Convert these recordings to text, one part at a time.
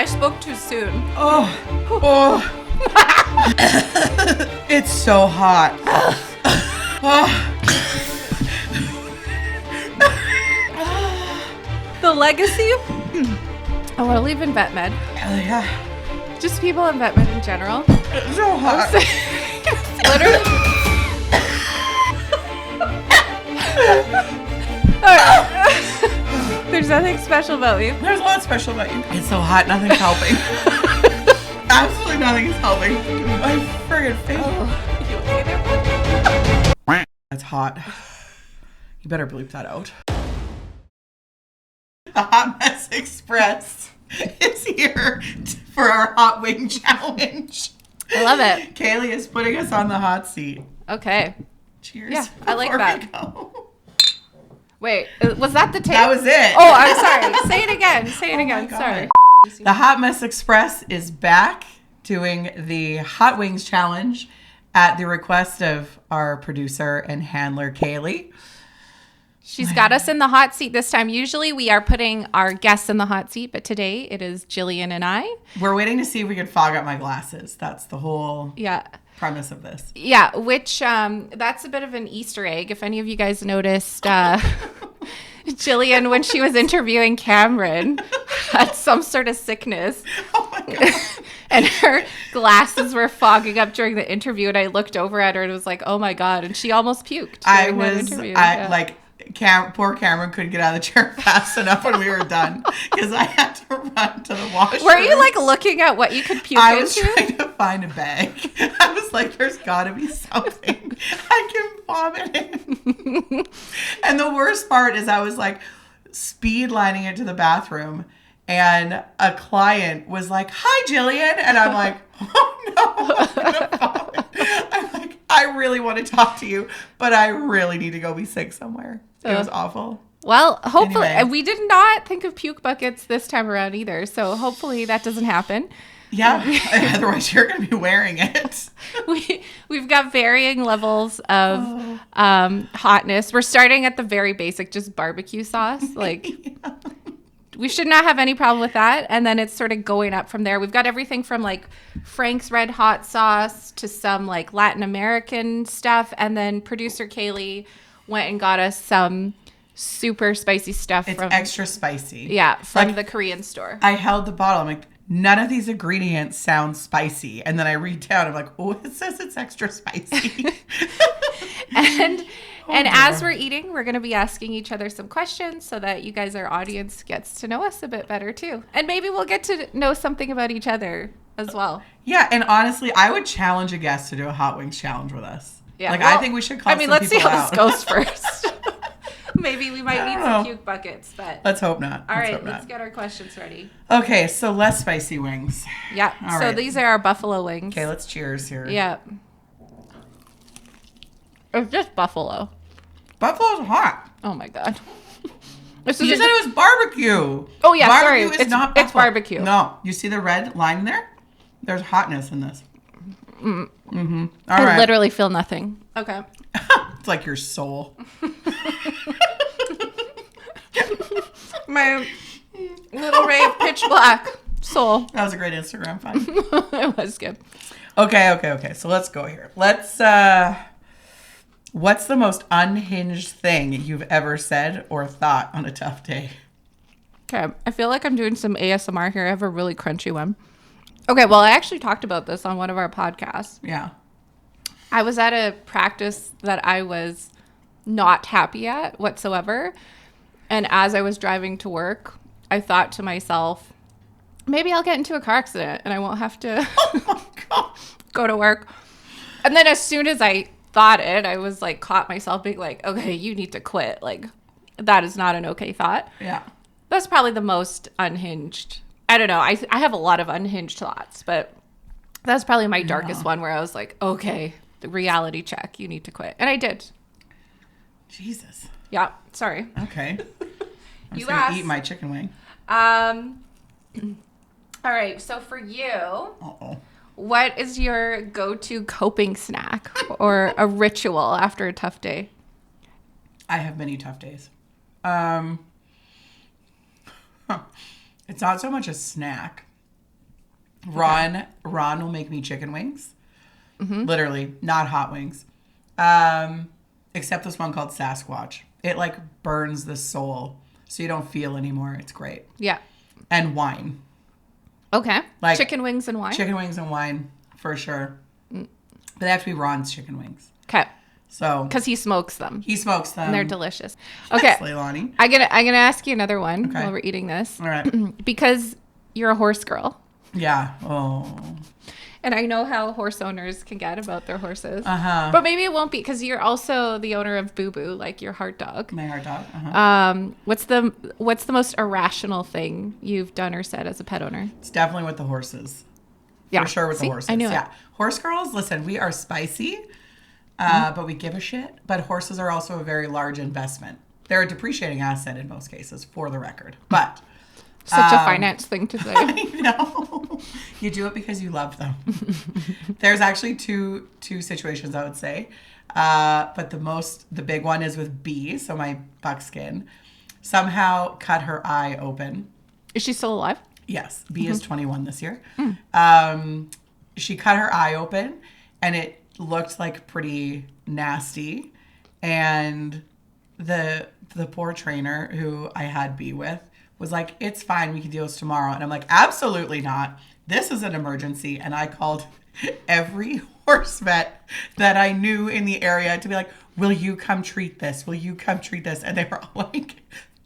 I spoke too soon. Oh. It's so hot. The legacy. Oh, we're leaving vet med. Yeah. Just people in vet med in general. It's so hot. Literally. There's nothing special about you. There's a lot special about you. It's so hot, nothing's helping. Absolutely nothing is helping. My friggin' face. Oh, you okay there? That's hot. You better bleep that out. The Hot Mess Express is here for our hot wing challenge. I love it. Kaylee is putting us on the hot seat. Okay. Cheers. Yeah, I like that. Wait, was that the tape? That was it. Oh, I'm sorry. Say it again. Say it again. Sorry. The Hot Mess Express is back doing the Hot Wings Challenge at the request of our producer and handler, Kaylee. She's got us in the hot seat this time. Usually we are putting our guests in the hot seat, but today it is Jillian and I. We're waiting to see if we can fog up my glasses. That's the whole premise of this. Yeah, which that's a bit of an Easter egg. If any of you guys noticed, Jillian, when she was interviewing Cameron, had some sort of sickness. Oh my God. And her glasses were fogging up during the interview. And I looked over at her and was like, oh my God. And she almost puked. Poor Cameron couldn't get out of the chair fast enough when we were done because I had to run to the washroom. Were you like looking at what you could puke into? I was trying to find a bag. I was like, there's got to be something I can vomit in. And the worst part is I was like speed lining into the bathroom and a client was like, hi, Jillian. And I'm like, oh no, I'm going to vomit. I'm like, I really want to talk to you, but I really need to go be sick somewhere. It was awful. Well, hopefully, Anyway. we did not think of puke buckets this time around either. So hopefully that doesn't happen. Yeah, otherwise you're going to be wearing it. We've got varying levels of hotness. We're starting at the very basic, just barbecue sauce. Like, Yeah. we should not have any problem with that. And then it's sort of going up from there. We've got everything from like Frank's Red Hot sauce to some like Latin American stuff. And then producer Kaylee went and got us some super spicy stuff. It's extra spicy. Yeah, from Like, the Korean store. I held the bottle. I'm like, none of these ingredients sound spicy. And then I read down. I'm like, oh, it says it's extra spicy. And dear. as we're eating, we're going to be asking each other some questions so that you guys, our audience, gets to know us a bit better too. And maybe we'll get to know something about each other as well. Yeah, and honestly, I would challenge a guest to do a hot wings challenge with us. Yeah, Like, well, I think we should call some let's see people how out. this goes first. Maybe we might I need don't some know. puke buckets, but Let's hope not. all right, hope let's not. get our questions ready. Okay, so less spicy wings. Yeah, All so right. these are our buffalo wings. Okay, let's cheers here. Yeah. It's just buffalo. Buffalo's hot. Oh my God. This You is said it was barbecue. Oh, yeah, barbecue sorry. is It's- not it's buffalo. barbecue. No, you see the red line there? There's hotness in this. Mm-hmm. All I right. literally feel nothing. Okay. It's like your soul. My little ray of pitch black soul. That was a great Instagram find. It was good. Okay. So let's go here. What's the most unhinged thing you've ever said or thought on a tough day? Okay. I feel like I'm doing some ASMR here. I have a really crunchy one. Okay. Well, I actually talked about this on one of our podcasts. Yeah. I was at a practice that I was not happy at whatsoever. And as I was driving to work, I thought to myself, maybe I'll get into a car accident and I won't have to go to work. And then as soon as I thought it, I was like, caught myself being like, okay, you need to quit. Like, that is not an okay thought. Yeah. That's probably the most unhinged. I don't know. I have a lot of unhinged thoughts, but that's probably my darkest one where I was like, okay, the reality check, you need to quit. And I did. Jesus. Yeah. Sorry. Okay. I'm You just gonna asked. eat my chicken wing. All right. So for you, Uh-oh. what is your go-to coping snack or a ritual after a tough day? I have many tough days. It's not so much a snack. Ron will make me chicken wings. Literally, not hot wings. Except this one called Sasquatch. It like burns the soul so you don't feel anymore. It's great. Yeah. And wine. Okay. Like chicken wings and wine? Chicken wings and wine, for sure. But they have to be Ron's chicken wings. Okay. So because he smokes them. He smokes them. And they're delicious. Okay. Leilani. I'm gonna ask you another one while we're eating this. All right. Because you're a horse girl. Yeah. Oh. And I know how horse owners can get about their horses. Uh-huh. But maybe it won't be because you're also the owner of Boo Boo, like your heart dog. My heart dog. Uh-huh. What's the most irrational thing you've done or said as a pet owner? It's definitely with the horses. Yeah. For sure with the horses. I knew it. Yeah. Horse girls, listen, we are spicy, but we give a shit. But horses are also a very large investment. They're a depreciating asset in most cases, for the record. But such a finance thing to say. I know. You do it because you love them. There's actually two situations I would say. But the big one is with Bee, so my buckskin, somehow cut her eye open. Is she still alive? Yes. Bee is 21 this year. She cut her eye open and it looked like pretty nasty. And the poor trainer who I had Bee with was like, it's fine, we can deal with this tomorrow. And I'm like, absolutely not. This is an emergency. And I called every horse vet that I knew in the area to be like, will you come treat this? Will you come treat this? And they were all like,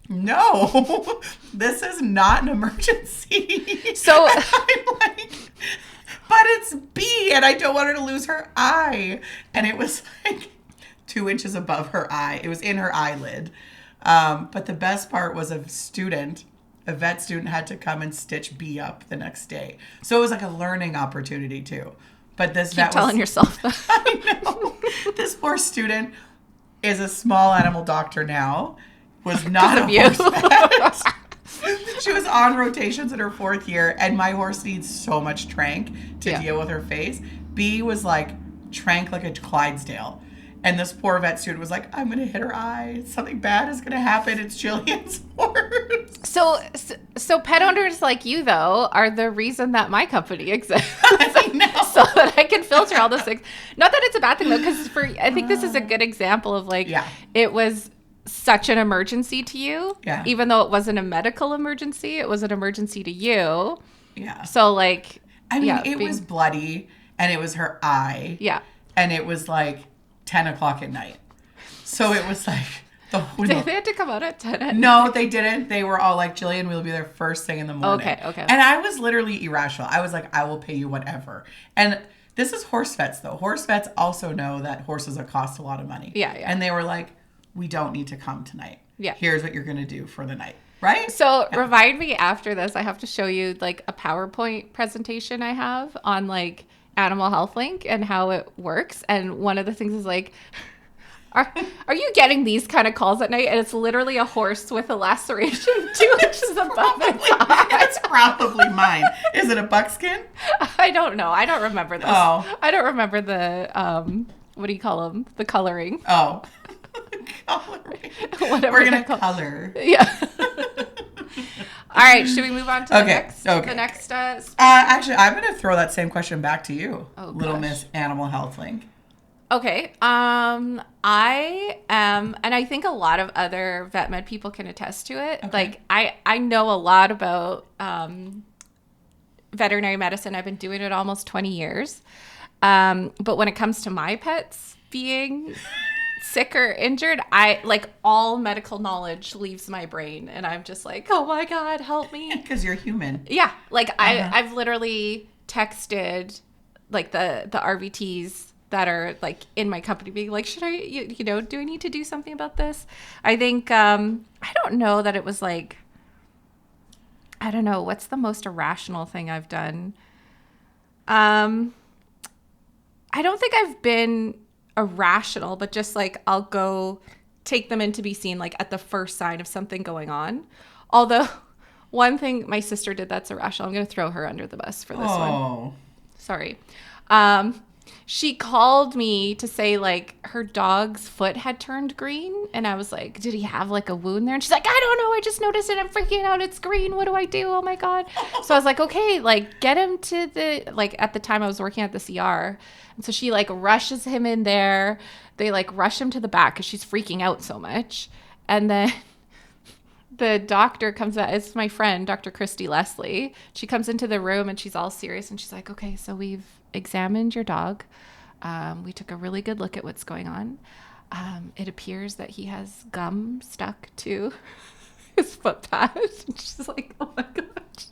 no, this is not an emergency. So I'm like, but it's Bee and I don't want her to lose her eye. And it was like 2 inches above her eye. It was in her eyelid. But the best part was a vet student had to come and stitch Bee up the next day. So it was like a learning opportunity too. But this vet was telling yourself that. I know. This poor student is a small animal doctor now. Was not a horse vet. She was on rotations in her 4th year, and my horse needs so much trank to deal with her face. Bee was like trank like a Clydesdale. And this poor vet student was like, I'm going to hit her eye. Something bad is going to happen. It's Jillian's horse. So pet owners like you, though, are the reason that my company exists. I know. So that I can filter all those things. Not that it's a bad thing, though, because I think this is a good example of, like, it was such an emergency to you. Yeah. Even though it wasn't a medical emergency, it was an emergency to you. Yeah. So, like, I mean, it was bloody, and it was her eye. Yeah. And it was, like, 10 o'clock at night. So it was like they had to come out at 10 at night. No, they didn't. They were all like, Jillian, we'll be there first thing in the morning. Okay. And I was literally irrational. I was like, I will pay you whatever. And this is horse vets, though. Horse vets also know that horses cost a lot of money. Yeah. And they were like, we don't need to come tonight. Yeah. Here's what you're going to do for the night. Right? So remind me after this, I have to show you like a PowerPoint presentation I have on like Animal Health Link and how it works. And one of the things is like, are you getting these kind of calls at night? And it's literally a horse with a laceration 2 inches above its eye. It's probably mine. Is it a buckskin? I don't know. I don't remember this. Oh. I don't remember the, what do you call them? The coloring. Oh. Coloring. Whatever. We're going to color. Yeah. All right. Should we move on to the next? Okay. The next. Actually, I'm going to throw that same question back to you, Little Miss Animal Health Link. Okay. I am, and I think a lot of other vet med people can attest to it. Okay. Like I know a lot about veterinary medicine. I've been doing it almost 20 years. But when it comes to my pets being sick or injured, I like all medical knowledge leaves my brain, and I'm just like, oh my God, help me. Because you're human. Yeah. Like I've literally texted like the RVTs that are like in my company being like, should I, do I need to do something about this? I think, I don't know that it was like, I don't know. What's the most irrational thing I've done? I don't think I've been irrational, but just like, I'll go take them in to be seen like at the first sign of something going on. Although one thing my sister did that's irrational, I'm going to throw her under the bus for this one. Sorry. she called me to say like her dog's foot had turned green, and I was like, did he have like a wound there? And she's like, I don't know, I just noticed it, I'm freaking out, it's green, what do I do? Oh my god. So I was like, okay, like get him to the, like at the time I was working at the CR, and so she like rushes him in there. They like rush him to the back because she's freaking out so much, and then the doctor comes out. It's my friend, Dr. Christy Leslie. She comes into the room and she's all serious, and she's like, okay, so we've examined your dog. We took a really good look at what's going on. It appears that he has gum stuck to his foot pad. And she's like, oh my gosh,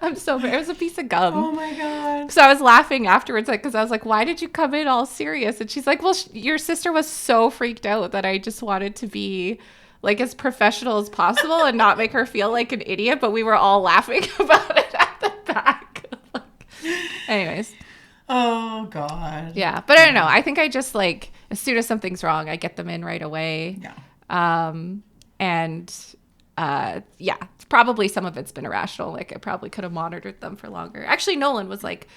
I'm so bad. It was a piece of gum. Oh my god. So I was laughing afterwards, like, because I was like, why did you come in all serious? And she's like, well, your sister was so freaked out that I just wanted to be like as professional as possible and not make her feel like an idiot, but we were all laughing about it at the back. Anyways. Oh god. Yeah. But I don't know. I think I just like, as soon as something's wrong, I get them in right away. Yeah. Yeah, probably some of it's been irrational. Like I probably could have monitored them for longer. Actually, Nolan was like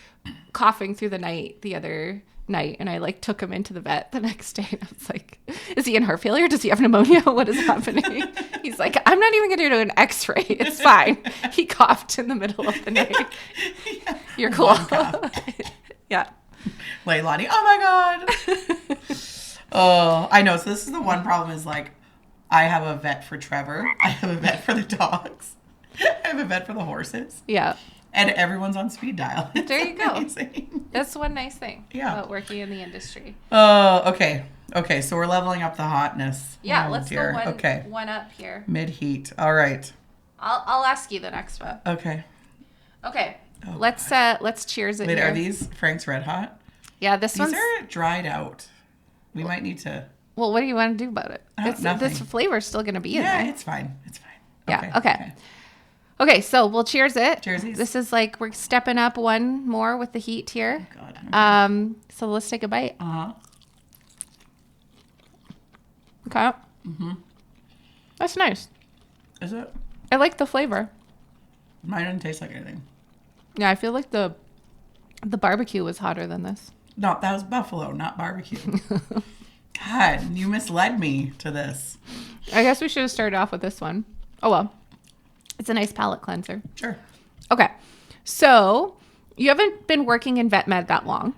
coughing through the night the other night, and I like took him into the vet the next day, and I was like, is he in heart failure? Does he have pneumonia? What is happening? He's like, I'm not even going to do an x-ray. It's fine. He coughed in the middle of the night. Yeah. You're cool. Yeah. Leilani, oh my god. Oh, I know. So this is the one problem is like, I have a vet for Trevor. I have a vet for the dogs. I have a vet for the horses. Yeah. And everyone's on speed dial. It's there you go. amazing. That's one nice thing about working in the industry. Oh, okay. Okay, so we're leveling up the hotness. Yeah, oh, let's dear. go one up here. Mid-heat. All right. I'll ask you the next one. Okay. Okay. Oh, let's cheers it. Wait, here. are these Frank's Red Hot? Yeah, These are dried out. We might need to. Well, what do you want to do about it? Nothing. This flavor's still going to be in there. Yeah, it's fine. It's fine. Yeah. Okay, so we'll cheers it. Cheersies. This is like we're stepping up one more with the heat here. Oh, God. Okay. So let's take a bite. Uh-huh. Okay. Mm-hmm. That's nice. Is it? I like the flavor. Mine doesn't taste like anything. Yeah, I feel like the barbecue was hotter than this. No, that was buffalo, not barbecue. God, you misled me to this. I guess we should have started off with this one. Oh, well. It's a nice palate cleanser. Sure. Okay. So you haven't been working in vet med that long.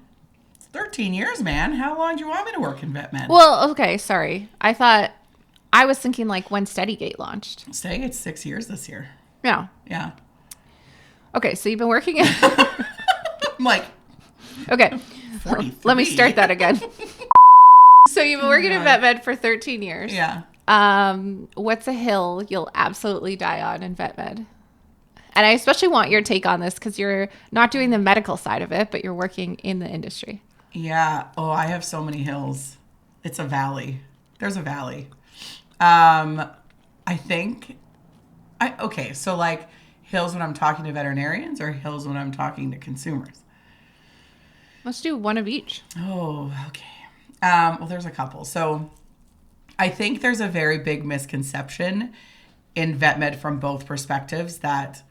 13 years, man. How long do you want me to work in vet med? Well, okay. Sorry. I was thinking like when SteadyGate launched. Staying at 6 years this year. Yeah. Yeah. Okay. So you've been working in. I'm like. Okay. 43. Let me start that again. So you've been working in vet med for 13 years. Yeah. What's a hill you'll absolutely die on in vet med? And I especially want your take on this because you're not doing the medical side of it, but you're working in the industry. Yeah. Oh, I have so many hills. It's a valley. There's a valley. Okay. So like hills when I'm talking to veterinarians or hills when I'm talking to consumers? Let's do one of each. Oh, okay. Well, there's a couple. So I think there's a very big misconception in vet med from both perspectives that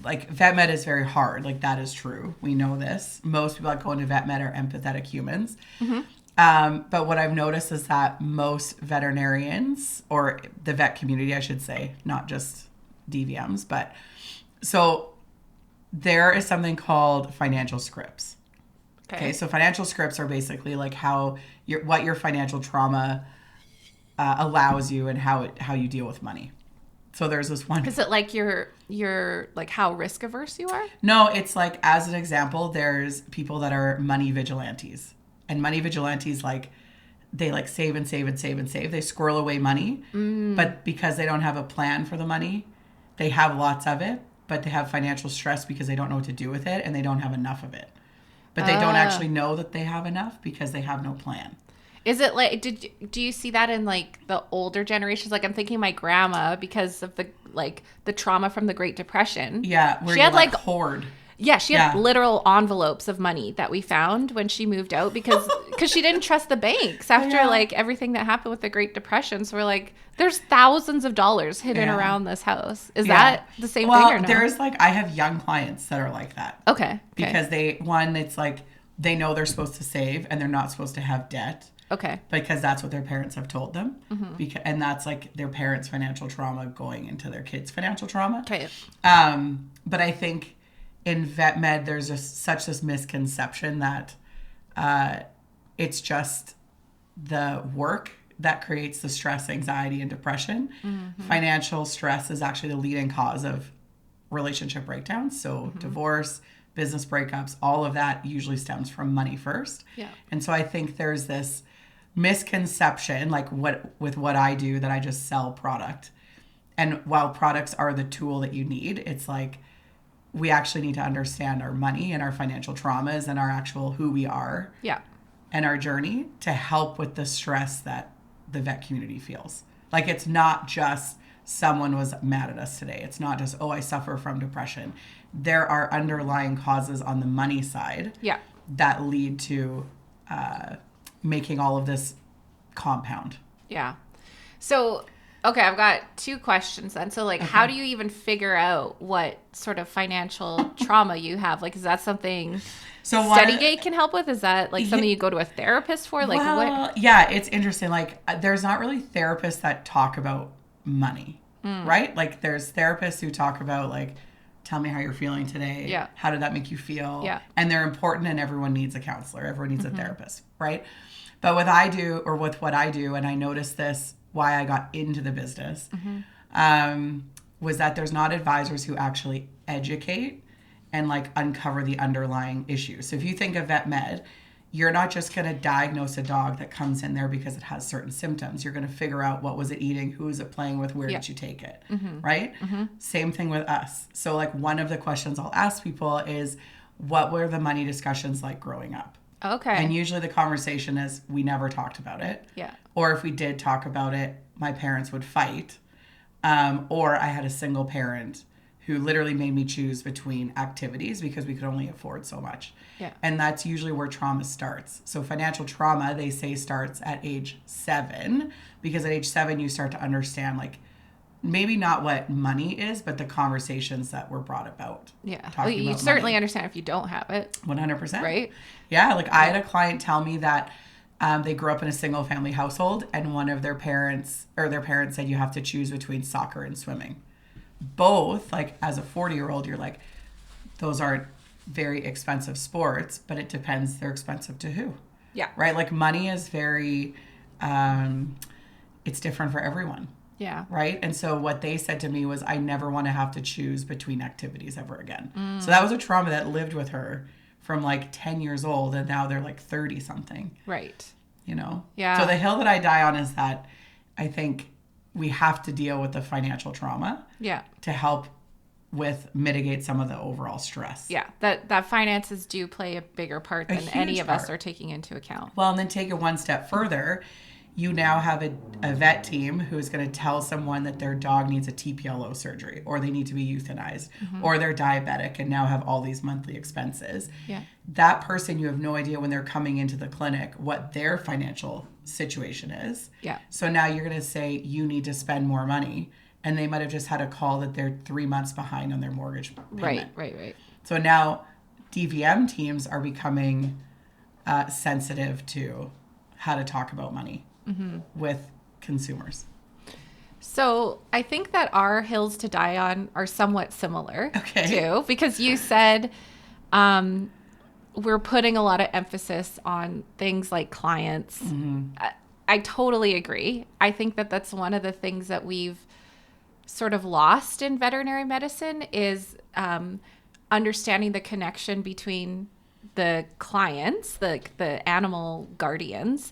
like vet med is very hard. Like that is true. We know this. Most people that go into vet med are empathetic humans. Mm-hmm. But what I've noticed is that most veterinarians, or the vet community, I should say, not just DVMs, but so there is something called financial scripts. Okay, so financial scripts are basically like what your financial trauma allows you and how you deal with money. So there's this one. Is it like you're like how risk averse you are? No, it's like, as an example, there's people that are money vigilantes, and money vigilantes like they like save and save and save and save. They squirrel away money, but because they don't have a plan for the money, they have lots of it, but they have financial stress because they don't know what to do with it and they don't have enough of it. But they don't actually know that they have enough because they have no plan. Is it like, do you see that in like the older generations? Like I'm thinking my grandma, because of the trauma from the Great Depression. Yeah, where she you had like hoard. Yeah, she had literal envelopes of money that we found when she moved out because she didn't trust the banks after like everything that happened with the Great Depression. So we're like, there's thousands of dollars hidden around this house. Is that the same thing or no? There's like, I have young clients that are like that. Okay. Because it's like they know they're supposed to save and they're not supposed to have debt. Okay. Because that's what their parents have told them. And that's like their parents' financial trauma going into their kids' financial trauma. Okay. But I think in vet med, there's just such this misconception that it's just the work that creates the stress, anxiety, and depression. Financial stress is actually the leading cause of relationship breakdowns. So divorce, business breakups, all of that usually stems from money first. Yeah. And so I think there's this misconception, like with what I do, that I just sell product. And while products are the tool that you need, it's like we actually need to understand our money and our financial traumas and our actual who we are. Yeah. And our journey to help with the stress that the vet community feels. Like it's not just someone was mad at us today. It's not just, I suffer from depression. There are underlying causes on the money side that lead to making all of this compound. Yeah. So, okay, I've got 2 questions then. So, like, how do you even figure out what sort of financial trauma you have? Like, is that something StudyGate can help with? Is that, like, something you go to a therapist for? Like, what? Yeah, it's interesting. Like, there's not really therapists that talk about money, right? Like, there's therapists who talk about, like, tell me how you're feeling today. Yeah. How did that make you feel? Yeah. And they're important, and everyone needs a counselor. Everyone needs a therapist, right? But with what I do, and I noticed this, why I got into the business, was that there's not advisors who actually educate and like uncover the underlying issues. So if you think of vet med, you're not just going to diagnose a dog that comes in there because it has certain symptoms. You're going to figure out what was it eating, who is it playing with, where did you take it, right? Same thing with us. So like one of the questions I'll ask people is, what were the money discussions like growing up? Okay. And usually the conversation is, we never talked about it. Yeah. Or if we did talk about it, my parents would fight. Or I had a single parent who literally made me choose between activities because we could only afford so much. Yeah. And that's usually where trauma starts. So financial trauma, they say, starts at age 7, because at age 7 you start to understand, like, maybe not what money is, but the conversations that were brought about. Yeah. Well, you certainly understand if you don't have it. 100%. Right? Yeah. Like I had a client tell me that they grew up in a single family household, and one of their parents said, you have to choose between soccer and swimming. Both, like as a 40-year-old, you're like, those aren't very expensive sports, but it depends. They're expensive to who? Yeah. Right? Like money is very, it's different for everyone. Yeah. Right? And so what they said to me was, I never want to have to choose between activities ever again. So that was a trauma that lived with her from like 10 years old, and now they're like 30 something. Right. You know? Yeah. So the hill that I die on is that I think we have to deal with the financial trauma. Yeah. To help with mitigate some of the overall stress. Yeah. That finances do play a bigger part than any of us are taking into account. Well, and then take it one step further. You now have a vet team who's going to tell someone that their dog needs a TPLO surgery, or they need to be euthanized, or they're diabetic and now have all these monthly expenses. Yeah. That person, you have no idea when they're coming into the clinic what their financial situation is. Yeah. So now you're going to say you need to spend more money, and they might have just had a call that they're 3 months behind on their mortgage payment. Right. So now DVM teams are becoming sensitive to how to talk about money with consumers. So I think that our hills to die on are somewhat similar too, because you said we're putting a lot of emphasis on things like clients. I totally agree. I think that that's one of the things that we've sort of lost in veterinary medicine is understanding the connection between the clients, the animal guardians,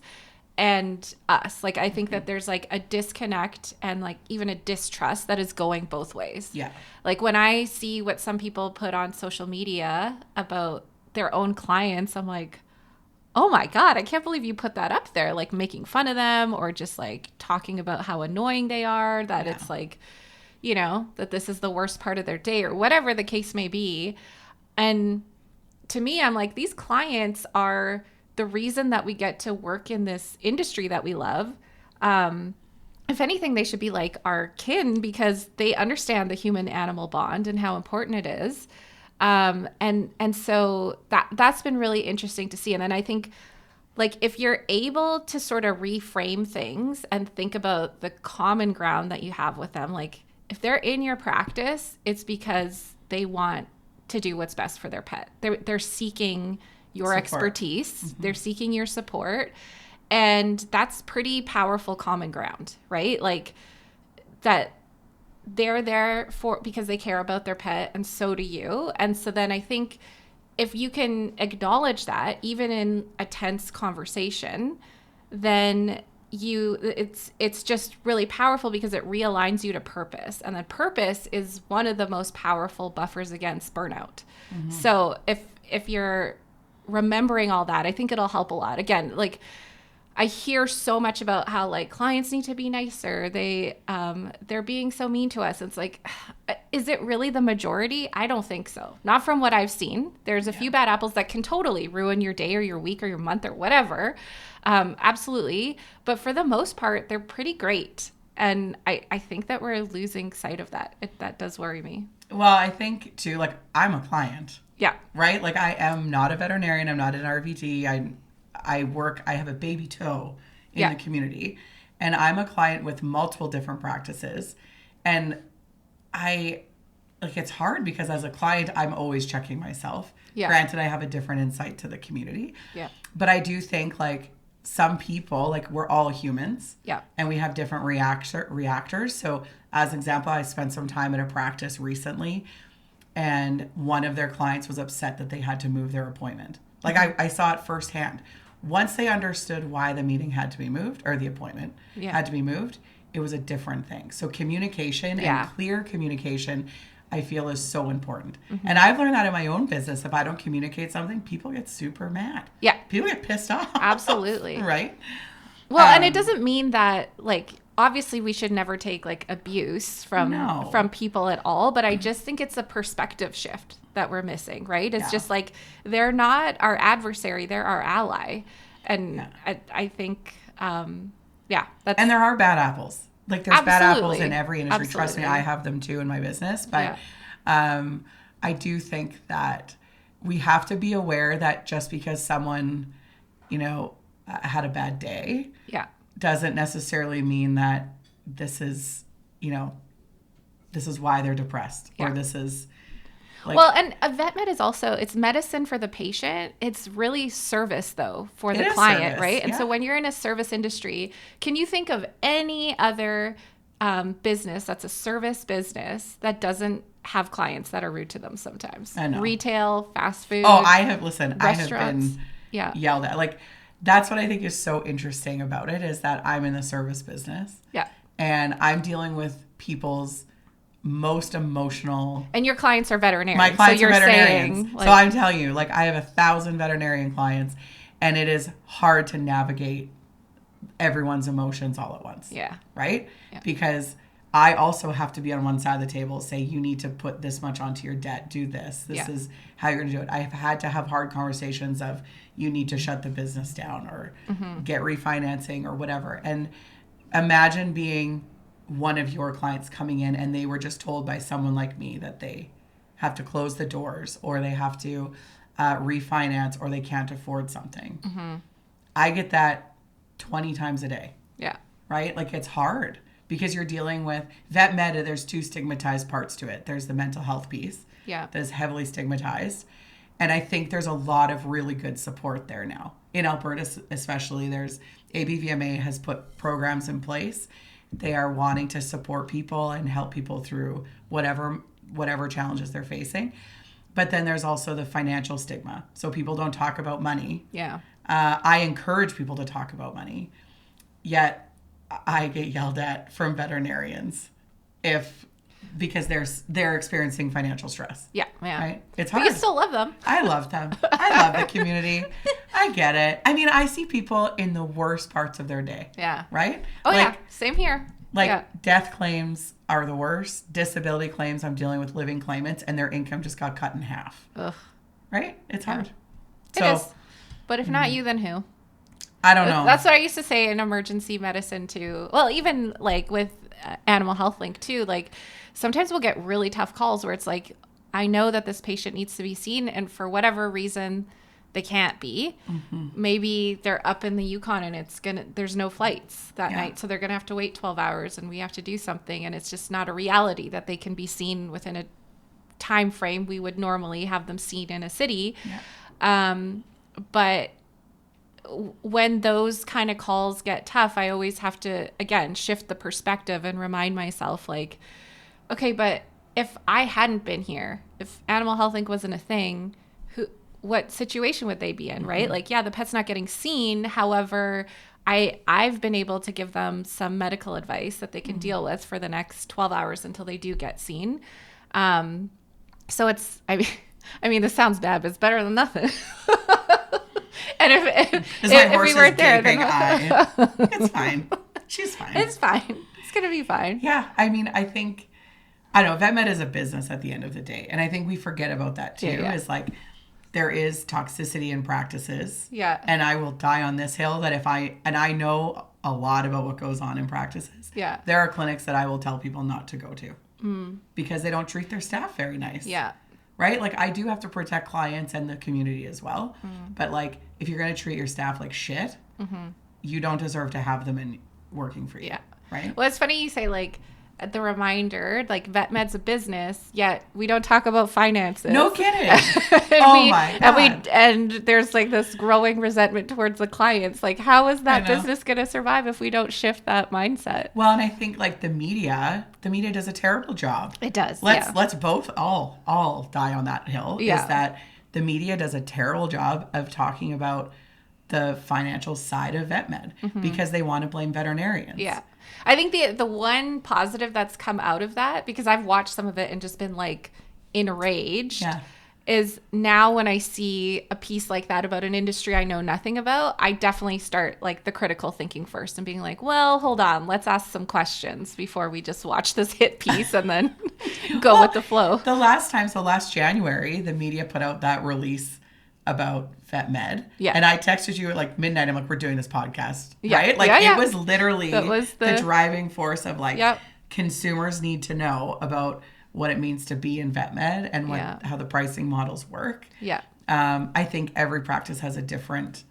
and us. Like, I think that there's like a disconnect and like even a distrust that is going both ways. Yeah. Like when I see what some people put on social media about their own clients, I'm like, oh my God, I can't believe you put that up there, like making fun of them or just like talking about how annoying they are, that it's like, you know, that this is the worst part of their day or whatever the case may be. And to me, I'm like, these clients are the reason that we get to work in this industry that we love. If anything, they should be like our kin because they understand the human animal bond and how important it is. And so that's been really interesting to see. And then I think like if you're able to sort of reframe things and think about the common ground that you have with them, like if they're in your practice, it's because they want to do what's best for their pet. They're seeking your Support. Expertise. They're seeking your support. And that's pretty powerful common ground, right? Like that they're there for because they care about their pet and so do you. And so then I think if you can acknowledge that even in a tense conversation, then it's just really powerful because it realigns you to purpose. And the purpose is one of the most powerful buffers against burnout. So if you're remembering all that, I think it'll help a lot. Again, like I hear so much about how like clients need to be nicer. They're being so mean to us. It's like, is it really the majority? I don't think so. Not from what I've seen. There's a few bad apples that can totally ruin your day or your week or your month or whatever. Absolutely. But for the most part, they're pretty great. And I think that we're losing sight of that. That does worry me. Well, I think too, like I'm a client. Yeah. Right? Like I am not a veterinarian. I'm not an RVT. I have a baby toe in the community and I'm a client with multiple different practices. And it's hard because as a client, I'm always checking myself. Yeah. Granted, I have a different insight to the community. Yeah. But I do think like some people, like we're all humans. Yeah. And we have different reactors. So as an example, I spent some time at a practice recently and one of their clients was upset that they had to move their appointment. Like I saw it firsthand. Once they understood why the meeting had to be moved or the appointment had to be moved, it was a different thing. So communication and clear communication, I feel is so important. And I've learned that in my own business. If I don't communicate something, people get super mad. Yeah. People get pissed off. Absolutely. Right? Well, and it doesn't mean that like, obviously we should never take like abuse from people at all. But I just think it's a perspective shift that we're missing, right? It's just like, they're not our adversary, they're our ally. And I think, and there are bad apples. Like there's bad apples in every industry. Absolutely. Trust me, I have them too in my business. But I do think that we have to be aware that just because someone, had a bad day doesn't necessarily mean that this is why they're depressed or this is like, well, and a vet med is also, it's medicine for the patient. It's really service though for the client, service, right? And so when you're in a service industry, can you think of any other business that's a service business that doesn't have clients that are rude to them sometimes? I know. Retail, fast food. Oh, I have been yelled at. Like that's what I think is so interesting about it is that I'm in the service business. Yeah. And I'm dealing with people's most emotional. And your clients are veterinarians. My clients are veterinarians. So I'm telling you, like I have 1,000 veterinarian clients and it is hard to navigate everyone's emotions all at once. Yeah. Right? Yeah. Because I also have to be on one side of the table, say you need to put this much onto your debt, do this. This is how you're going to do it. I've had to have hard conversations of you need to shut the business down or get refinancing or whatever. And imagine being one of your clients coming in and they were just told by someone like me that they have to close the doors or they have to refinance or they can't afford something. I get that 20 times a day. Yeah. Right? Like it's hard because you're dealing with vet med. There's two stigmatized parts to it. There's the mental health piece that is heavily stigmatized. And I think there's a lot of really good support there now. In Alberta especially, there's ABVMA has put programs in place. They are wanting to support people and help people through whatever challenges they're facing. But then there's also the financial stigma. So people don't talk about money. Yeah. I encourage people to talk about money. Yet I get yelled at from veterinarians because they're experiencing financial stress. Yeah. Right? It's hard. But you still love them. I love them. I love the community. I get it. I mean, I see people in the worst parts of their day. Yeah. Right? Oh, like, yeah. Same here. Like death claims are the worst. Disability claims, I'm dealing with living claimants and their income just got cut in half. Ugh. Right? It's hard. It is. But if not you, then who? I don't know. That's what I used to say in emergency medicine too. Well, even like with Animal Health Link too, like sometimes we'll get really tough calls where it's like, I know that this patient needs to be seen and for whatever reason they can't be. Maybe they're up in the Yukon and there's no flights that night. So they're going to have to wait 12 hours and we have to do something. And it's just not a reality that they can be seen within a time frame we would normally have them seen in a city. But when those kind of calls get tough, I always have to, again, shift the perspective and remind myself like, okay, but if I hadn't been here, if Animal Health Link wasn't a thing, what situation would they be in, right? Like, yeah, the pet's not getting seen. However, I've been able to give them some medical advice that they can deal with for the next 12 hours until they do get seen. So it's, I mean, this sounds bad, but it's better than nothing. And if we weren't there, then it's fine. She's fine. It's fine. It's going to be fine. Yeah. I mean, I don't know, vet med is a business at the end of the day. And I think we forget about that too. Is like, there is toxicity in practices. Yeah. And I will die on this hill that I know a lot about what goes on in practices. Yeah. There are clinics that I will tell people not to go to because they don't treat their staff very nice. Yeah. Right? Like I do have to protect clients and the community as well. But like, if you're going to treat your staff like shit, you don't deserve to have them working for you. Yeah. Right? Well, it's funny you say like, the reminder, like vet med's a business, yet we don't talk about finances. No kidding. My God. And there's like this growing resentment towards the clients. Like, how is that business going to survive if we don't shift that mindset? Well, and I think like the media does a terrible job. It does. Let's both all die on that hill. Yeah. Is that the media does a terrible job of talking about the financial side of vet med because they want to blame veterinarians. Yeah. I think the one positive that's come out of that, because I've watched some of it and just been like enraged, is now when I see a piece like that about an industry I know nothing about, I definitely start like the critical thinking first and being like, well, hold on, let's ask some questions before we just watch this hit piece and then go with the flow. Last January, the media put out that release about vet med. Yeah. And I texted you at like midnight. I'm like, we're doing this podcast. Yeah. Right? Like it was literally the driving force of like consumers need to know about what it means to be in vet med and how the pricing models work. Yeah. I think every practice has a different,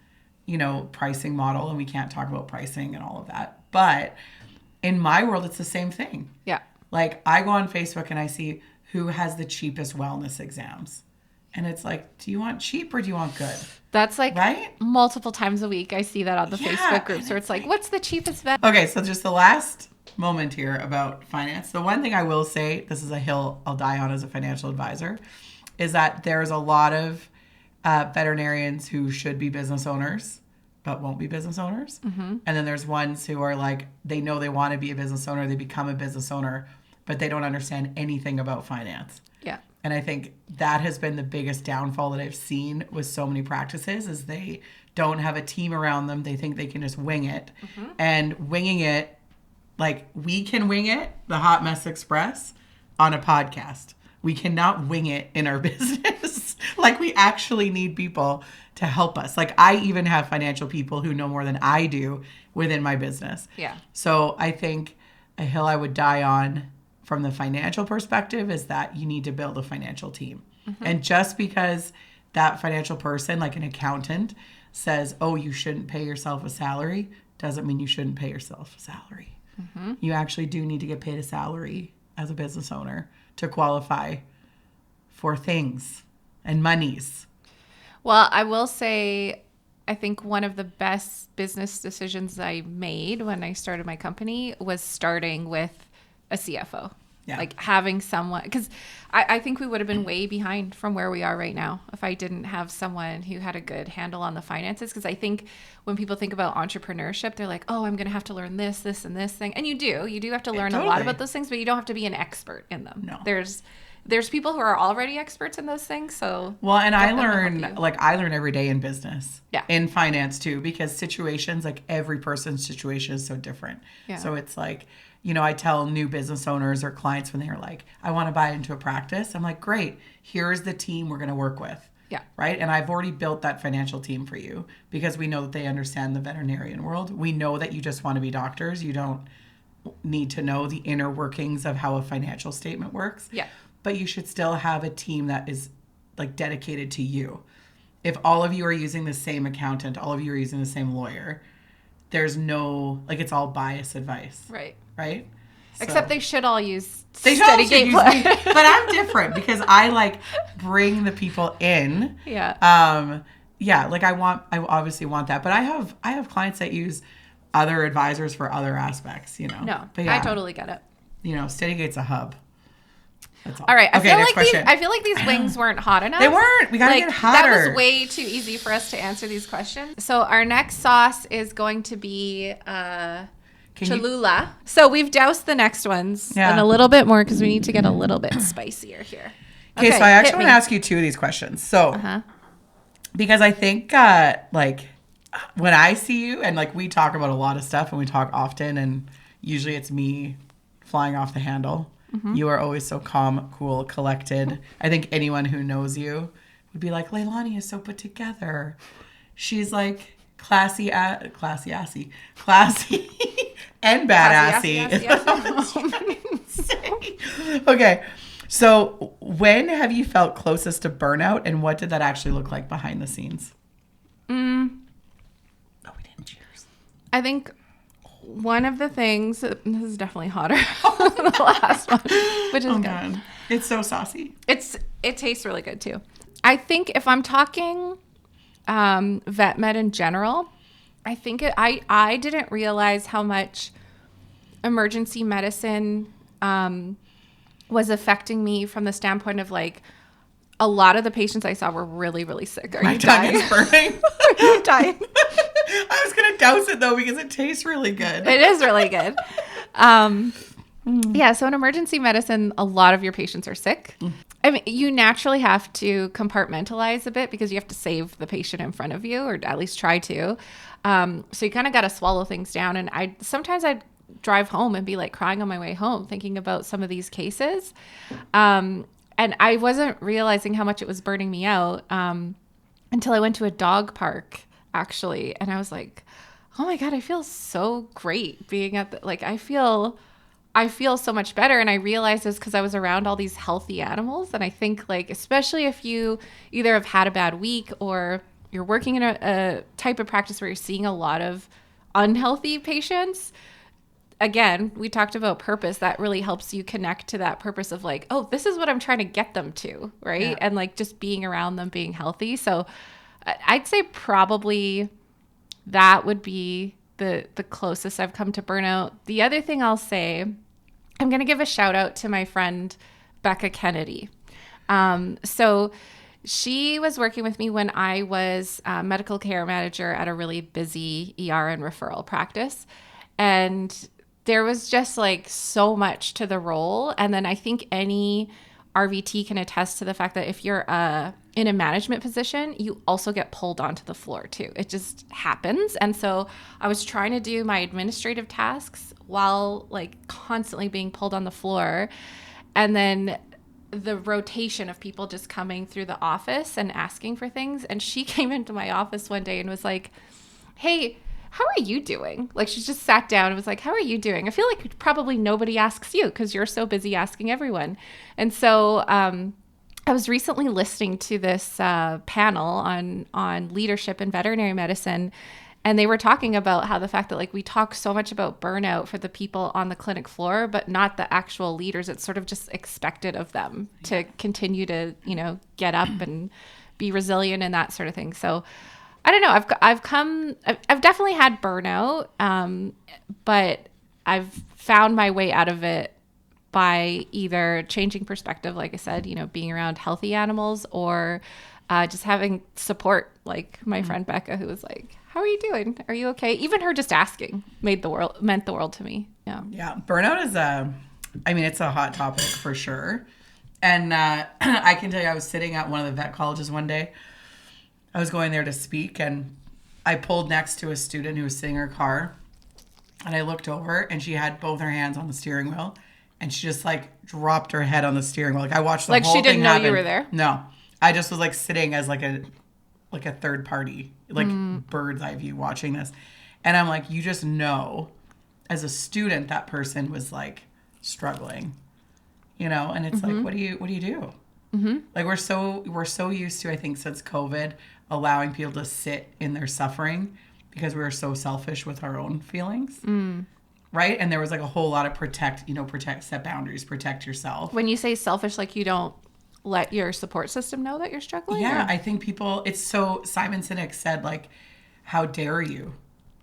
pricing model and we can't talk about pricing and all of that. But in my world, it's the same thing. Yeah. Like I go on Facebook and I see who has the cheapest wellness exams. And it's like, do you want cheap or do you want good? That's like multiple times a week. I see that on the Facebook groups where it's like, what's the cheapest vet? Okay, so just the last moment here about finance. The one thing I will say, this is a hill I'll die on as a financial advisor, is that there's a lot of veterinarians who should be business owners but won't be business owners. And then there's ones who are like, they know they want to be a business owner, they become a business owner, but they don't understand anything about finance. Yeah. And I think that has been the biggest downfall that I've seen with so many practices is they don't have a team around them. They think they can just wing it. And winging it, like we can wing it, the Hot Mess Express, on a podcast. We cannot wing it in our business. Like we actually need people to help us. Like I even have financial people who know more than I do within my business. Yeah. So I think a hill I would die on from the financial perspective is that you need to build a financial team. And just because that financial person, like an accountant, says, oh, you shouldn't pay yourself a salary, doesn't mean you shouldn't pay yourself a salary. You actually do need to get paid a salary as a business owner to qualify for things and monies. Well, I will say, I think one of the best business decisions I made when I started my company was starting with a CFO. Yeah. Like having someone, because I think we would have been way behind from where we are right now if I didn't have someone who had a good handle on the finances. Because I think when people think about entrepreneurship, they're like, oh, I'm going to have to learn this, this, and this thing. And you do have to learn a lot about those things, but you don't have to be an expert in them. No. There's people who are already experts in those things. So well, and I learn every day in business, in finance too, because situations, like every person's situation is so different. Yeah. So it's like, I tell new business owners or clients when they're like, I want to buy into a practice. I'm like, great, here's the team we're going to work with. Yeah. Right. And I've already built that financial team for you because we know that they understand the veterinarian world. We know that you just want to be doctors. You don't need to know the inner workings of how a financial statement works. Yeah. But you should still have a team that is like dedicated to you. If all of you are using the same accountant, all of you are using the same lawyer, there's no, like, it's all bias advice. Right. Right? Except they should all use they steady should gate use plan. me. But I'm different because I like bring the people in. Yeah. Yeah, like I obviously want that. But I have clients that use other advisors for other aspects, No, But yeah, I totally get it. Steady gate's a hub. That's all. All right. Okay, next question. I feel like these wings weren't hot enough. They weren't. We gotta get hotter. That was way too easy for us to answer these questions. So our next sauce is going to be Cholula. So we've doused the next ones and a little bit more because we need to get a little bit spicier here. Okay, so I actually want to ask you 2 of these questions. So, because I think like when I see you and like we talk about a lot of stuff and we talk often and usually it's me flying off the handle. Mm-hmm. You are always so calm, cool, collected. I think anyone who knows you would be like, Leilani is so put together. She's like classy and badassy. Okay. So when have you felt closest to burnout and what did that actually look like behind the scenes? Oh, we didn't cheers. I think one of the things, this is definitely hotter than the last one, which is good. God. It's so saucy. It tastes really good too. I think if I'm talking vet med in general, I think I didn't realize how much emergency medicine was affecting me from the standpoint of like a lot of the patients I saw were really, really sick. My tongue is burning. Are you dying? I was going to douse it though because it tastes really good. It is really good. Yeah, so in emergency medicine, a lot of your patients are sick. I mean, you naturally have to compartmentalize a bit because you have to save the patient in front of you, or at least try to. So you kind of got to swallow things down. And sometimes I'd drive home and be like crying on my way home thinking about some of these cases. And I wasn't realizing how much it was burning me out until I went to a dog park, actually. And I was like, oh my God, I feel so great being at I feel so much better. And I realized it's because I was around all these healthy animals. And I think like, especially if you either have had a bad week or you're working in a type of practice where you're seeing a lot of unhealthy patients, again, we talked about purpose. That really helps you connect to that purpose of like, oh, this is what I'm trying to get them to, right? Yeah. And like just being around them, being healthy. So I'd say probably that would be the closest I've come to burnout. The other thing I'll say, I'm going to give a shout out to my friend, Becca Kennedy. So she was working with me when I was medical care manager at a really busy ER and referral practice. And there was just like so much to the role. And then I think any RVT can attest to the fact that if you're in a management position, you also get pulled onto the floor too. It just happens. And so I was trying to do my administrative tasks while like constantly being pulled on the floor. And then the rotation of people just coming through the office and asking for things. And she came into my office one day and was like, hey, how are you doing? Like she just sat down and was like, how are you doing? I feel like probably nobody asks you because you're so busy asking everyone. And so I was recently listening to this panel on leadership in veterinary medicine. And they were talking about how the fact that like we talk so much about burnout for the people on the clinic floor, but not the actual leaders. It's sort of just expected of them to continue to, get up and be resilient and that sort of thing. So I don't know. I've definitely had burnout, but I've found my way out of it by either changing perspective, like I said, being around healthy animals, or just having support, like my friend Becca, who was like, how are you doing? Are you okay? Even her just asking meant the world to me. Yeah. Yeah. Burnout is it's a hot topic for sure. And I can tell you, I was sitting at one of the vet colleges one day. I was going there to speak and I pulled next to a student who was sitting in her car And I looked over and she had both her hands on the steering wheel and she just like dropped her head on the steering wheel. Like I watched the Like whole she didn't thing know happen. you were there? No. I just was like sitting as like a third party, like bird's eye view watching this. And I'm like, you just know as a student that person was like struggling, you know, and it's like, what do you do? Like we're so used to, I think, since COVID, allowing people to sit in their suffering because we were so selfish with our own feelings. Right? And there was like a whole lot of protect, set boundaries, protect yourself. When you say selfish, like you don't let your support system know that you're struggling? Yeah, or? I think people, it's so, Simon Sinek said like, how dare you?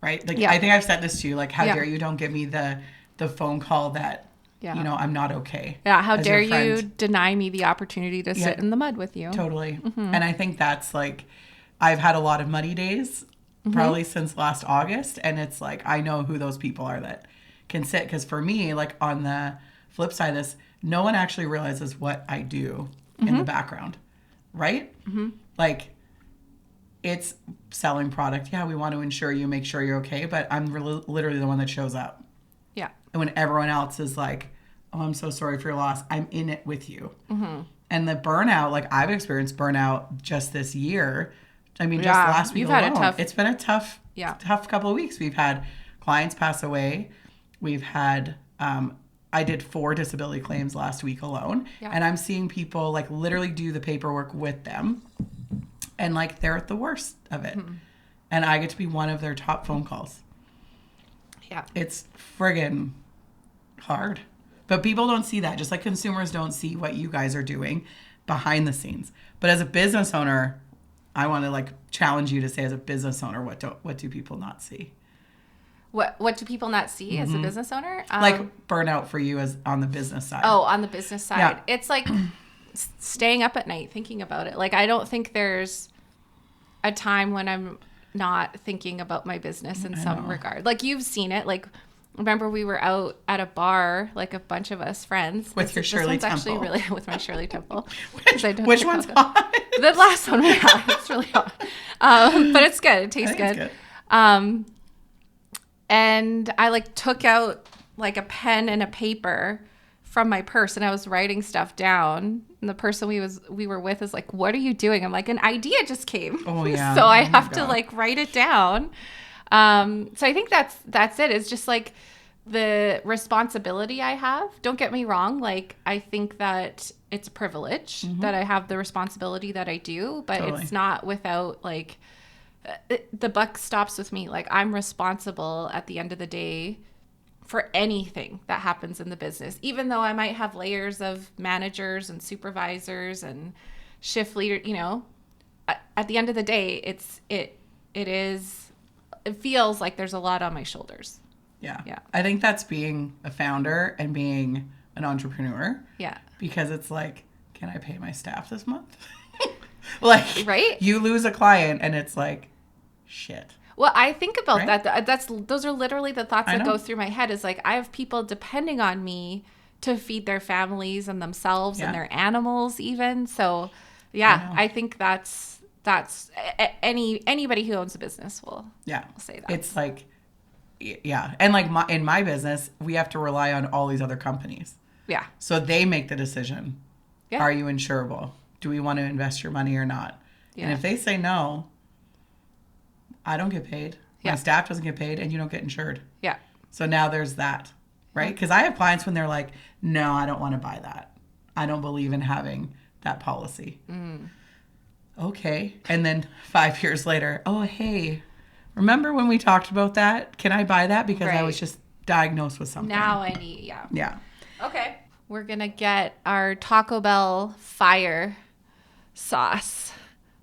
Right? Like, Yeah. I think I've said this to you, like, how Yeah. dare you don't give me the phone call that, Yeah. I'm not okay. Yeah, how as dare your you friend. deny me the opportunity to sit in the mud with you? Totally. And I think that's like, I've had a lot of muddy days probably since last August. And it's like, I know who those people are that can sit. Because for me, like on the flip side of this, no one actually realizes what I do in the background. Right? Like, it's selling product. Yeah, we want to insure you, make sure you're okay. But I'm literally the one that shows up. Yeah. And when everyone else is like, oh, I'm so sorry for your loss, I'm in it with you. And the burnout, like I've experienced burnout just this year. I mean, just last week you've alone. had a tough- It's been a tough couple of weeks. We've had clients pass away. We've had, I did 4 disability claims last week alone. Yeah. And I'm seeing people like literally do the paperwork with them. And like they're at the worst of it. And I get to be one of their top phone calls. Yeah. It's friggin' hard. But people don't see that. Just like consumers don't see what you guys are doing behind the scenes. But as a business owner, I want to like challenge you to say as a business owner, what do people not see? What do people not see as a business owner? Like burnout for you as on the business side. Oh, on the business side. Yeah. It's like staying up at night thinking about it. Like I don't think there's a time when I'm not thinking about my business in some regard. Like you've seen it. Like remember we were out at a bar, like a bunch of us friends. With your Shirley this one's Temple. actually really with my Shirley Temple. Which one's hot? The last one we had. It's really hot. But it's good. It tastes It's good. And I like took out like a pen and a paper from my purse and I was writing stuff down. And the person we were with is like, "What are you doing?" I'm like, "An idea just came." Oh yeah. So I Oh, my have to God. like write it down. So I think that's it. It's just like the responsibility I have. Don't get me wrong. Like I think that it's a privilege that I have the responsibility that I do, but Totally. it's not without like the buck stops with me. Like I'm responsible at the end of the day for anything that happens in the business, even though I might have layers of managers and supervisors and shift leader, at the end of the day, it feels like there's a lot on my shoulders. Yeah. Yeah. I think that's being a founder and being an entrepreneur. Yeah. Because it's like, can I pay my staff this month? Like, Right? you lose a client and it's like, shit. Well, I think about Right? that. Those are literally the thoughts I that know. go through my head is like, I have people depending on me to feed their families and themselves Yeah. and their animals even. So I yeah, know. I think that's anybody who owns a business will say that. It's like, yeah. And like in my business, we have to rely on all these other companies. Yeah. So they make the decision. Yeah. Are you insurable? Do we want to invest your money or not? And Yeah. if they say no, I don't get paid. Yeah. My staff doesn't get paid and you don't get insured. Yeah. So now there's that, right? Because I have clients when they're like, no, I don't want to buy that. I don't believe in having that policy. Okay. And then 5 years later, oh, hey, remember when we talked about that? Can I buy that? Because I Right. was just diagnosed with something. Now I need, yeah. Yeah. Okay. We're going to get our Taco Bell fire sauce.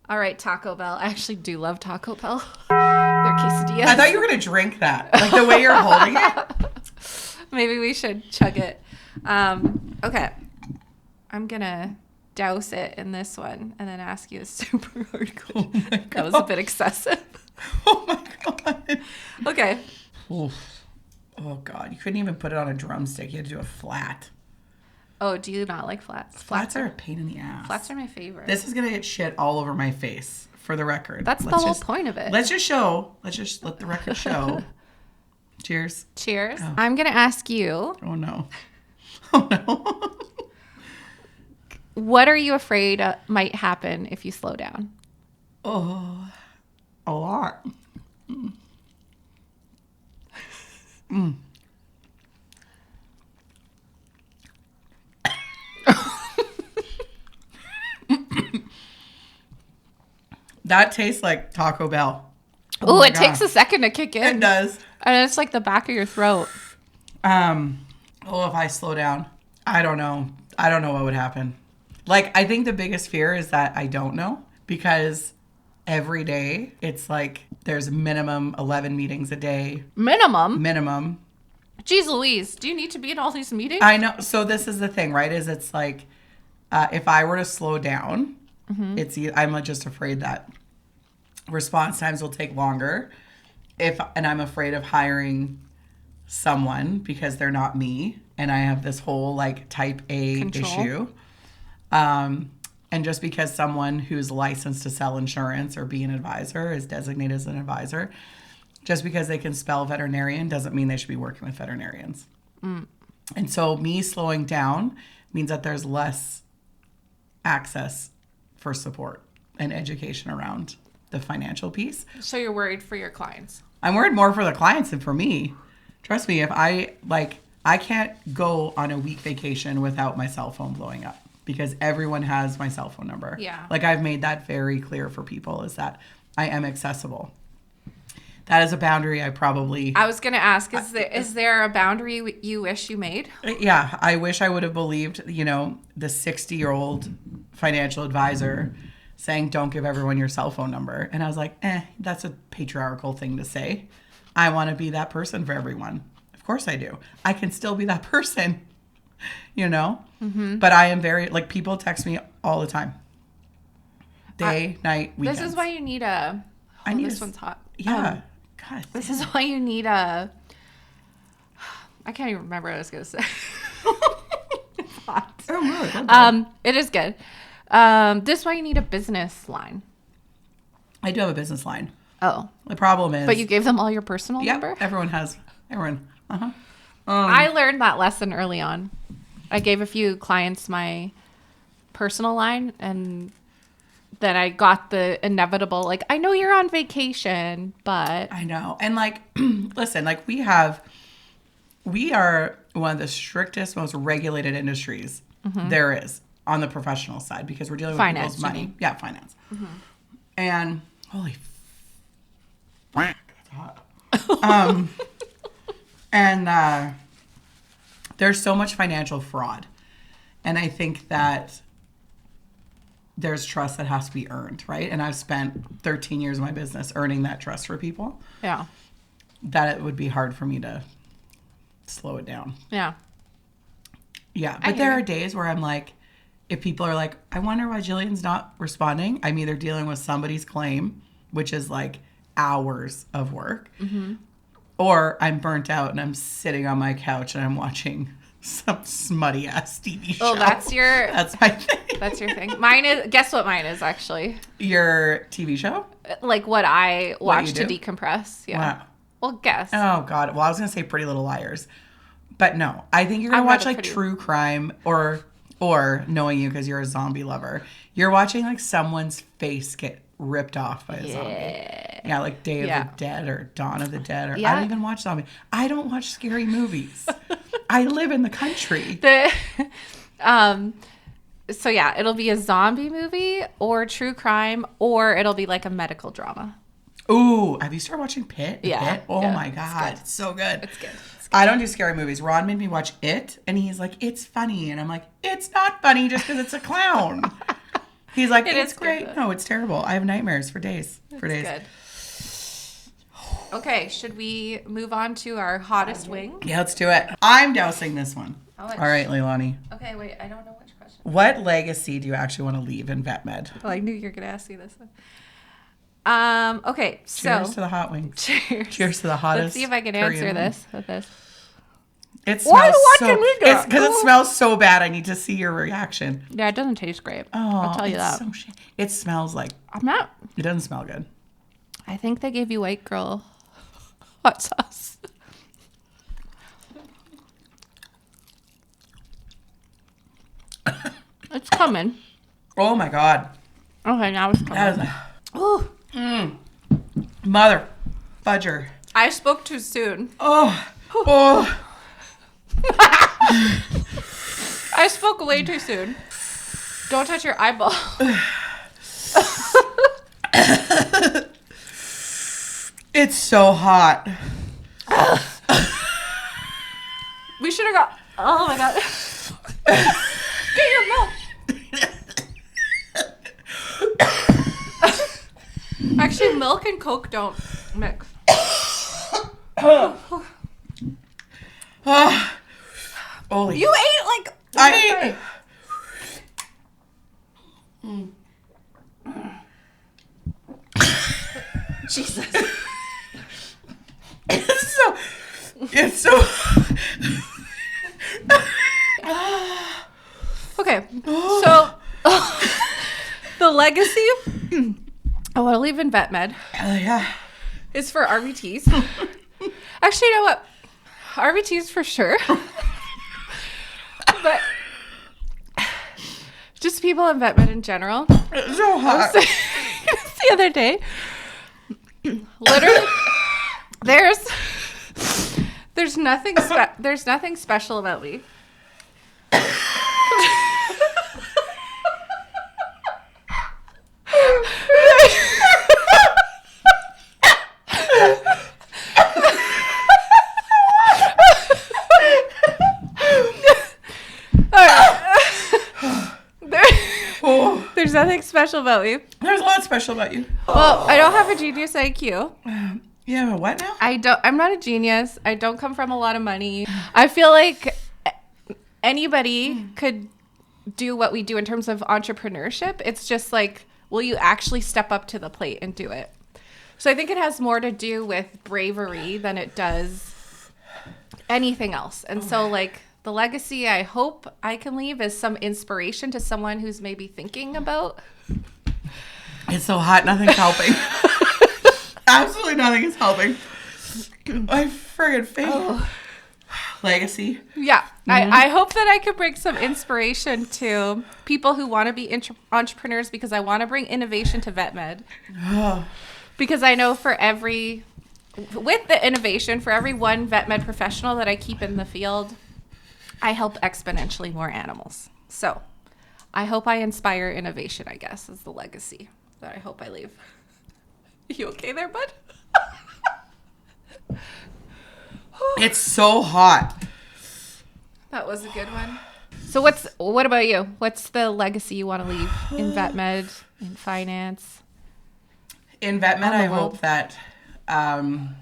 All right, Taco Bell. I actually do love Taco Bell. Their quesadillas. I thought you were going to drink that. Like the way you're holding it. Maybe we should chug it. Okay. I'm going to douse it in this one and then ask you a super hard question. Oh my That was a God. bit excessive. Oh my God. Okay. Oof. Oh God. You couldn't even put it on a drumstick. You had to do a flat. Oh, do you not like flats? Flats are a pain in the ass. Flats are my favorite. This is going to get shit all over my face, for the record. That's the Let's whole just- point of it. Let's just let the record show. Cheers. Cheers. Oh. I'm going to ask you. Oh, no. Oh, no. What are you afraid might happen if you slow down? Oh, a lot. Mm. That tastes like Taco Bell. Oh, it takes a second to kick in. It does. And it's like the back of your throat. If I slow down, I don't know. I don't know what would happen. Like, I think the biggest fear is that I don't know, because every day it's like there's minimum 11 meetings a day. Minimum. Jeez Louise, do you need to be in all these meetings? I know. So this is the thing, right? Is it's like if I were to slow down, I'm just afraid that response times will take longer. And I'm afraid of hiring someone because they're not me, and I have this whole like type A issue. And just because someone who's licensed to sell insurance or be an advisor is designated as an advisor, just because they can spell veterinarian doesn't mean they should be working with veterinarians. And so me slowing down means that there's less access for support and education around the financial piece. So you're worried for your clients? I'm worried more for the clients than for me. Trust me, if I can't go on a week vacation without my cell phone blowing up, because everyone has my cell phone number. Yeah. Like, I've made that very clear for people, is that I am accessible. That is a boundary I was going to ask, is there a boundary you wish you made? Yeah. I wish I would have believed, the 60-year-old financial advisor saying, don't give everyone your cell phone number. And I was like, that's a patriarchal thing to say. I want to be that person for everyone. Of course I do. I can still be that person, But I am very, like, people text me all the time. Day, night, weekends. This is why you need this one's hot. Yeah. God. This is why you need I can't even remember what I was going to say. It's hot. Oh, really? It is good. This is why you need a business line. I do have a business line. Oh. The problem is... But you gave them all your personal number? Everyone has. Everyone. I learned that lesson early on. I gave a few clients my personal line, and then I got the inevitable, like, I know you're on vacation, but... I know. And, like, listen, like, we are one of the strictest, most regulated industries there is on the professional side, because we're dealing with people's money. Yeah, finance. And, holy that's hot. And there's so much financial fraud. And I think that there's trust that has to be earned, right? And I've spent 13 years of my business earning that trust for people. Yeah. That it would be hard for me to slow it down. Yeah. Yeah. But there are days where I'm like, if people are like, I wonder why Jillian's not responding, I'm either dealing with somebody's claim, which is like hours of work, or I'm burnt out and I'm sitting on my couch and I'm watching some smutty ass TV show. Oh, that's my thing. That's your thing. Mine is, guess what mine is actually? Your TV show? Like what I watch to decompress. Yeah. Wow. Well, guess. Oh, God. Well, I was going to say Pretty Little Liars. But no, I think you're going to watch like true crime or knowing you because you're a zombie lover. You're watching like someone's face get ripped off by a zombie. Yeah, like Day of the Dead or Dawn of the Dead. Or I don't even watch zombie. I don't watch scary movies. I live in the country. So yeah, it'll be a zombie movie or true crime, or it'll be like a medical drama. Ooh, have you started watching Pit? Yeah. Pit? Oh my God. It's so good. It's good. I don't do scary movies. Ron made me watch It, and he's like, it's funny. And I'm like, it's not funny just because it's a clown. He's like, it's great. No, it's terrible. I have nightmares for days. Good. Okay, should we move on to our hottest wing? Yeah, let's do it. I'm dousing this one. All right, Leilani. Okay, wait, I don't know which question. What legacy do you actually want to leave in vet med? Well, I knew you were going to ask me this one. Okay, Cheers to the hot wings. Cheers to the hottest. Let's see if I can answer this with this. It smells it's because it smells so bad. I need to see your reaction. Yeah, it doesn't taste great. Oh, I'll tell you that. It smells like... It doesn't smell good. I think they gave you white girl hot sauce. It's coming. Oh my God. Okay, now it's coming. That Ooh. is mother fudger. I spoke too soon. Oh. Oh. I spoke way too soon. Don't touch your eyeball. It's so hot. We should have got... Oh my God. Get your milk. Actually, milk and Coke don't mix. Holy. You ate like... I ate. Jesus. It's so. Okay, so the legacy I want to leave in vet med Yeah. is for RVTs. Actually, you know what? RVTs for sure. But just people in vet med in general. It's so hot. The other day, literally, there's nothing special about me. There's nothing special about me. There's a lot special about you. Well, I don't have a genius IQ. Yeah, but what now? I'm not a genius. I don't come from a lot of money. I feel like anybody could do what we do in terms of entrepreneurship. It's just like, will you actually step up to the plate and do it? So I think it has more to do with bravery than it does anything else. And so like the legacy I hope I can leave is some inspiration to someone who's maybe thinking about. It's so hot. Nothing's helping. Absolutely nothing is helping. My friggin' face. Oh. Legacy. Yeah. I hope that I could bring some inspiration to people who want to be entrepreneurs, because I want to bring innovation to vet med. Oh. Because I know with the innovation, for every one vet med professional that I keep in the field, I help exponentially more animals. So I hope I inspire innovation, I guess, is the legacy that I hope I leave. You okay there, bud? It's so hot. That was a good one. So what about you? What's the legacy you want to leave in vet med, in finance? In vet med, On the I world. hope that, I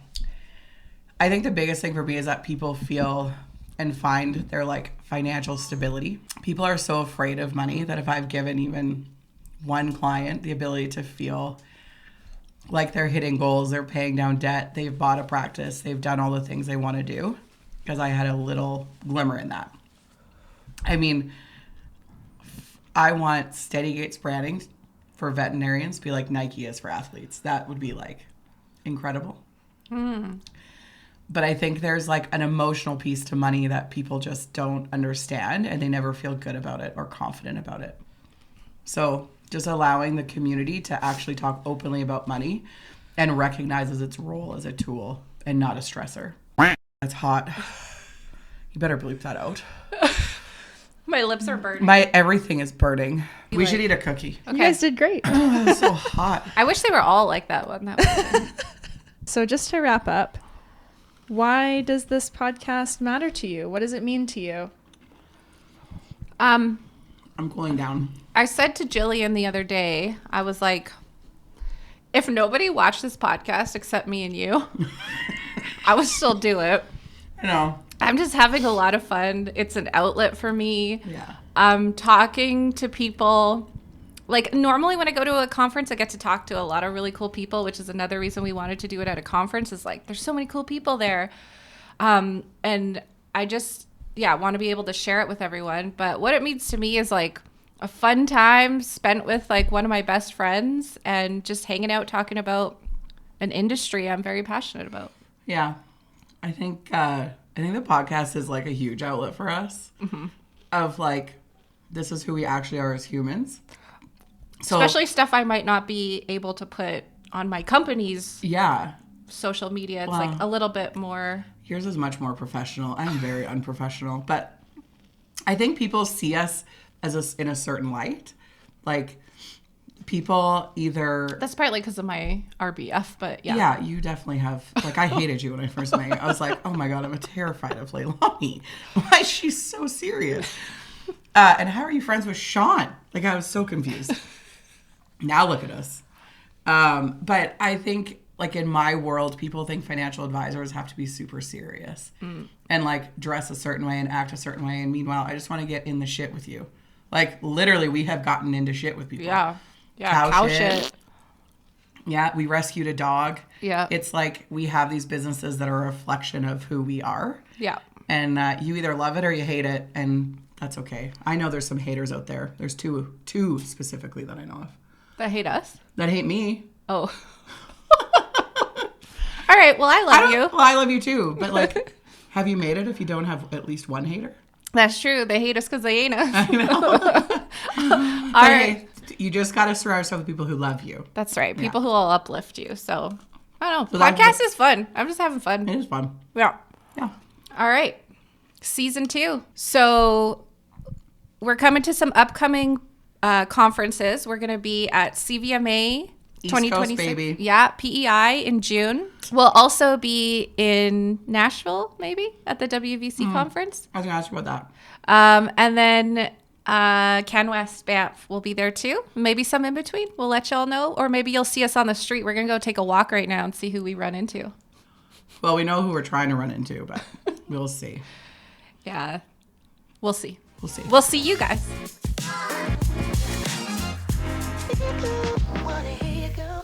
think the biggest thing for me is that people feel and find their like financial stability. People are so afraid of money that if I've given even one client the ability to feel like they're hitting goals, they're paying down debt, they've bought a practice, they've done all the things they want to do, because I had a little glimmer in that. I mean, I want steady gates branding for veterinarians be like Nike is for athletes. That would be like incredible. But I think there's like an emotional piece to money that people just don't understand, and they never feel good about it or confident about it. So just allowing the community to actually talk openly about money and recognizes its role as a tool and not a stressor. It's hot. You better bleep that out. My lips are burning. My everything is burning. We like- should eat a cookie. Okay. You guys did great. Oh, it's so hot. I wish they were all like that one. That was So just to wrap up, why does this podcast matter to you? What does it mean to you? I'm cooling down. I said to Jillian the other day, I was like, if nobody watched this podcast except me and you, I would still do it. I know. I'm just having a lot of fun. It's an outlet for me. Yeah. Talking to people. Like normally when I go to a conference, I get to talk to a lot of really cool people, which is another reason we wanted to do it at a conference, is like, there's so many cool people there. And I just, want to be able to share it with everyone. But what it means to me is like a fun time spent with like one of my best friends and just hanging out, talking about an industry I'm very passionate about. Yeah. I think the podcast is like a huge outlet for us of like this is who we actually are as humans. So, Especially stuff I might not be able to put on my company's yeah. social media. It's Wow. like a little bit more. Yours is much more professional. I'm very unprofessional. But I think people see us as in a certain light. Like, people either... That's partly because of my RBF, but yeah. Yeah, you definitely have. Like, I hated you when I first met you. I was like, oh my God, I'm terrified of Leilani. Why is she so serious? And how are you friends with Sean? Like, I was so confused. Now look at us. But I think, like, in my world, people think financial advisors have to be super serious and, like, dress a certain way and act a certain way. And meanwhile, I just want to get in the shit with you. Like, literally, we have gotten into shit with people. Yeah. Yeah. Cow shit. Yeah, we rescued a dog. Yeah. It's like we have these businesses that are a reflection of who we are. Yeah. And you either love it or you hate it, and that's okay. I know there's some haters out there. There's two specifically that I know of. That hate us? That hate me. Oh. All right. Well, I love you. Well, I love you too. But, like, have you made it if you don't have at least one hater? That's true. They hate us because they ain't us. I know. All right. You just got to surround yourself with people who love you. That's right. People who will uplift you. So, I don't know. So Podcast is fun. I'm just having fun. It is fun. Yeah. Yeah. All right. Season 2. So, we're coming to some upcoming conferences. We're going to be at CVMA East 2026. Coast, baby. Yeah, PEI in June. We'll also be in Nashville, maybe, at the WVC conference. I was going to ask you about And then CanWest Banff will be there too. Maybe some in between. We'll let y'all know. Or maybe you'll see us on the street. We're going to go take a walk right now and see who we run into. that. Well, we know who we're trying to run into, but we'll see. Yeah. We'll see. We'll see. We'll see you guys. Wanna hear you go.